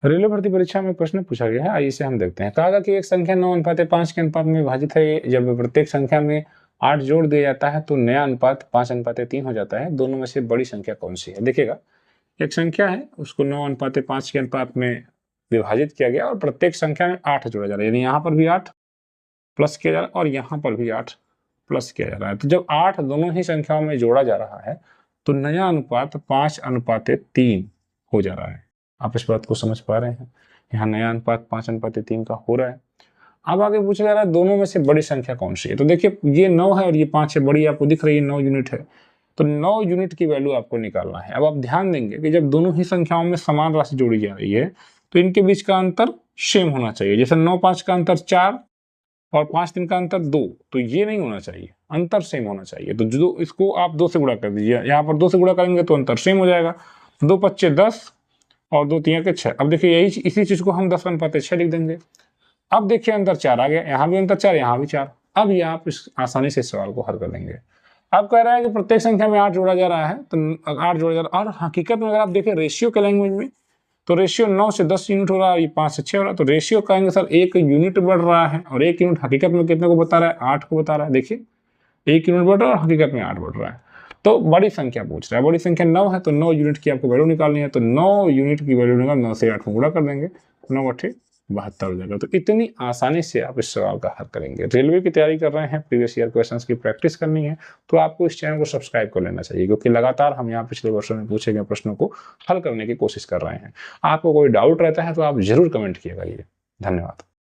Railway भर्ती परीक्षा में प्रश्न पूछा गया है, आइए इसे हम देखते हैं। कहा था कि एक संख्या 9:5 के अनुपात में विभाजित है। जब प्रत्येक संख्या में 8 जोड़ दिया जाता है तो नया अनुपात 5:3 हो जाता है। दोनों में से बड़ी संख्या कौन सी है? देखिएगा, एक संख्या है, उसको 9:5 के अनुपात में विभाजित किया गया और प्रत्येक संख्या में 8 जोड़ा जा रहा है, यानी यहाँ पर भी 8 प्लस किया जा रहा है और यहाँ पर भी 8 प्लस किया जा रहा है। तो जब 8 दोनों ही संख्याओं में जोड़ा जा रहा है तो नया अनुपात 5:3 हो जा रहा है। आप इस बात को समझ पा रहे हैं? यहाँ नया अनुपात 5:3 का हो रहा है। अब आगे पूछा जा रहा है दोनों में से बड़ी संख्या कौन सी है? तो देखिए, ये 9 है और ये 5 है, बड़ी आपको दिख रही है 9 यूनिट है, तो 9 यूनिट की वैल्यू आपको निकालना है। अब आप ध्यान देंगे कि जब दोनों ही संख्याओं में समान राशि जोड़ी जा रही है तो इनके बीच का अंतर सेम होना चाहिए। जैसे 9-5 का अंतर 4 और 5-3 का अंतर 2, तो ये नहीं होना चाहिए, अंतर सेम होना चाहिए। तो जो इसको आप 2 से गुणा कर दीजिए, यहाँ पर 2 से गुणा करेंगे तो अंतर सेम हो जाएगा। 2×5 = 10 और 2×3 = 6। अब देखिए, यही इसी चीज को हम 10:6 लिख देंगे। अब देखिए, अंतर 4 आ गया, यहाँ भी अंतर 4, यहाँ भी 4। अब ये आप आसानी से इस सवाल को हल कर लेंगे। अब कह रहा है कि प्रत्येक संख्या में 8 जोड़ा जा रहा है, तो 8 जोड़ा जा रहा है, और हकीकत में अगर आप देखें रेशियो के लैंग्वेज में, तो रेशियो 9 से 10 यूनिट हो रहा है, ये 5 से 6 हो रहा है। तो रेशियो कहेंगे सर 1 यूनिट बढ़ रहा है, और 1 यूनिट हकीकत में कितने को बता रहा है? 8 को बता रहा है। देखिए, 1 यूनिट बढ़ रहा है और हकीकत में 8 बढ़ रहा है। तो बड़ी संख्या पूछ रहा है, बड़ी संख्या 9 है, तो 9 यूनिट की आपको वैल्यू निकालनी है। तो 9 यूनिट की वैल्यू निकाल, 9 से 8 को गुणा कर देंगे, 9×8 = 72 हो जाएगा। तो इतनी आसानी से आप इस सवाल का हल करेंगे। रेलवे की तैयारी कर रहे हैं, प्रीवियस ईयर क्वेश्चंस की प्रैक्टिस करनी है, तो आपको इस चैनल को सब्सक्राइब कर लेना चाहिए, क्योंकि लगातार हम यहाँ पिछले वर्षों में पूछे गए प्रश्नों को हल करने की कोशिश कर रहे हैं। आपको कोई डाउट रहता है तो आप जरूर कमेंट किएगा। धन्यवाद।